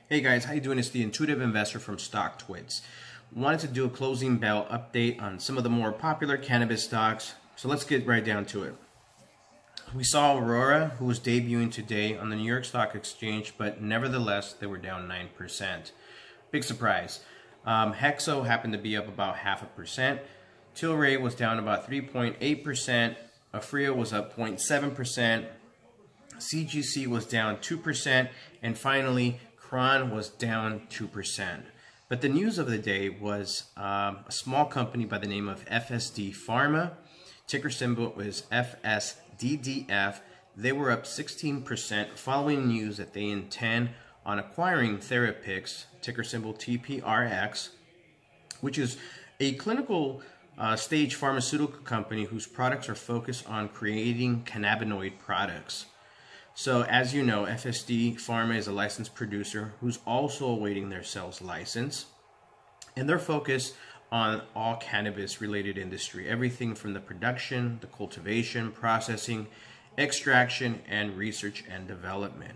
Hey guys, how you doing? It's the Intuitive Investor from StockTwits. Wanted to do a closing bell update on some of the more popular cannabis stocks. So let's get right down to it. We saw Aurora, who was debuting today on the New York Stock Exchange, but nevertheless, they were down 9%. Big surprise. Hexo happened to be up about 0.5%. Tilray was down about 3.8%. Afria was up 0.7%. CGC was down 2%. And finally, Cron was down 2%. But the news of the day was a small company by the name of FSD Pharma. Ticker symbol was FSDDF. They were up 16% following news that they intend on acquiring Therapix, ticker symbol TPRX, which is a clinical stage pharmaceutical company whose products are focused on creating cannabinoid products. So as you know, FSD Pharma is a licensed producer who's also awaiting their sales license. And they're focused on all cannabis related industry, everything from the production, the cultivation, processing, extraction, and research and development.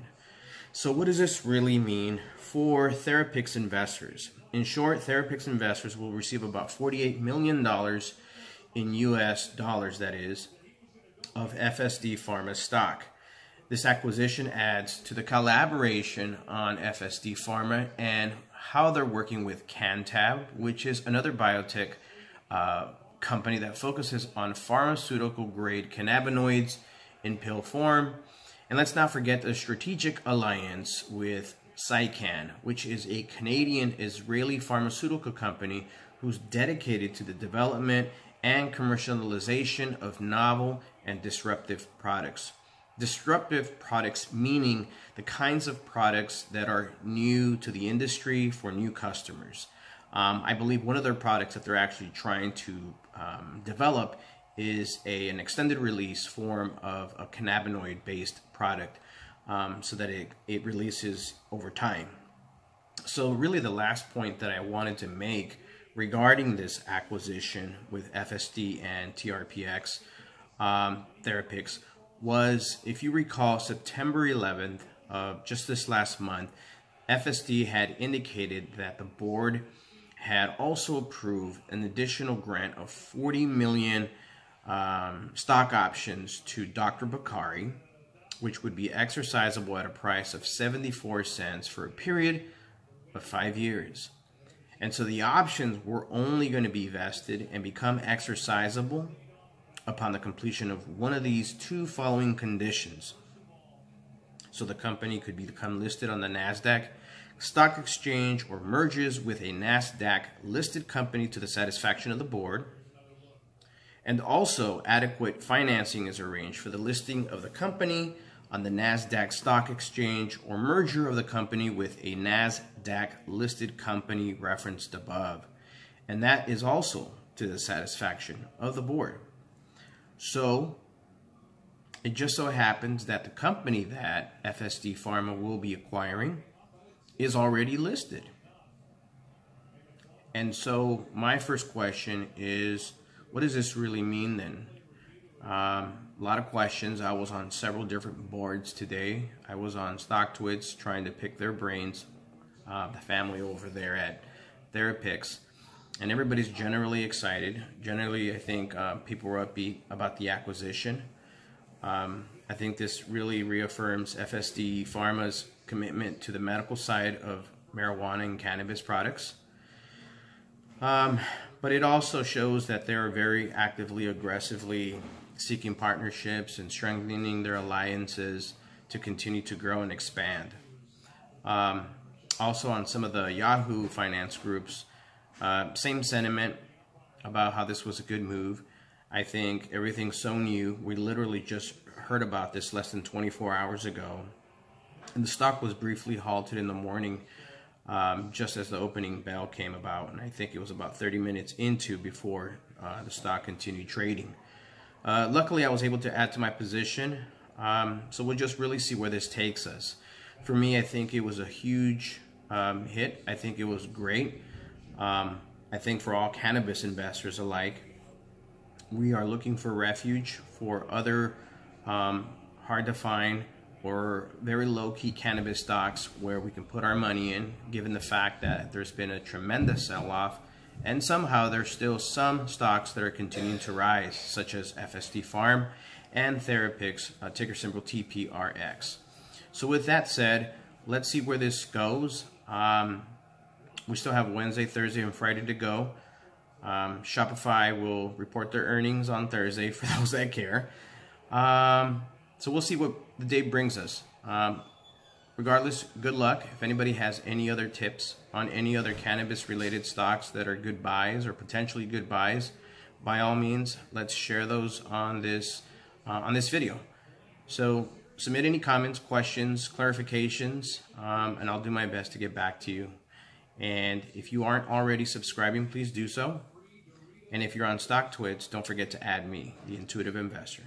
So what does this really mean for Therapix investors? In short, Therapix investors will receive about $48 million in US dollars, that is, of FSD Pharma stock. This acquisition adds to the collaboration on FSD Pharma and how they're working with Cantab, which is another biotech company that focuses on pharmaceutical grade cannabinoids in pill form. And let's not forget the strategic alliance with Psycan, which is a Canadian Israeli pharmaceutical company who's dedicated to the development and commercialization of novel and disruptive products. Disruptive products meaning the kinds of products that are new to the industry for new customers. I believe one of their products that they're actually trying to develop is an extended release form of a cannabinoid based product so that it releases over time. So really the last point that I wanted to make regarding this acquisition with FSD and TRPX, Therapix, was, if you recall, September 11th of just this last month, FSD had indicated that the board had also approved an additional grant of 40 million stock options to Dr. Bakari, which would be exercisable at a price of 74 cents for a period of 5 years. And so the options were only going to be vested and become exercisable upon the completion of one of these two following conditions. So the company could become listed on the NASDAQ stock exchange or merges with a NASDAQ listed company to the satisfaction of the board. And also adequate financing is arranged for the listing of the company on the NASDAQ stock exchange or merger of the company with a NASDAQ listed company referenced above. And that is also to the satisfaction of the board. So it just so happens that the company that FSD Pharma will be acquiring is already listed. And so my first question is, what does this really mean then? A lot of questions. I was on several different boards today. I was on StockTwits trying to pick their brains, the family over there at Therapix. And everybody's generally excited. Generally, I think people were upbeat about the acquisition. I think this really reaffirms FSD Pharma's commitment to the medical side of marijuana and cannabis products. But it also shows that they're very actively, aggressively seeking partnerships and strengthening their alliances to continue to grow and expand. Also on some of the Yahoo finance groups, same sentiment about how this was a good move. I think everything's so new. We literally just heard about this less than 24 hours ago. And the stock was briefly halted in the morning just as the opening bell came about. And I think it was about 30 minutes into before the stock continued trading. Luckily, I was able to add to my position. So we'll just really see where this takes us. For me, I think it was a huge hit. I think it was great. I think for all cannabis investors alike, we are looking for refuge for other hard to find or very low-key cannabis stocks where we can put our money in, given the fact that there's been a tremendous sell-off, and somehow there's still some stocks that are continuing to rise, such as FSD Pharma and Therapix, ticker symbol TPRX. So with that said, let's see where this goes. We still have Wednesday, Thursday, and Friday to go. Shopify will report their earnings on Thursday for those that care. So we'll see what the day brings us. Regardless, good luck. If anybody has any other tips on any other cannabis related stocks that are good buys or potentially good buys, by all means, let's share those on this video. So submit any comments, questions, clarifications, and I'll do my best to get back to you. And if you aren't already subscribing, please do so. And if you're on StockTwits, don't forget to add me, the Intuitive Investor.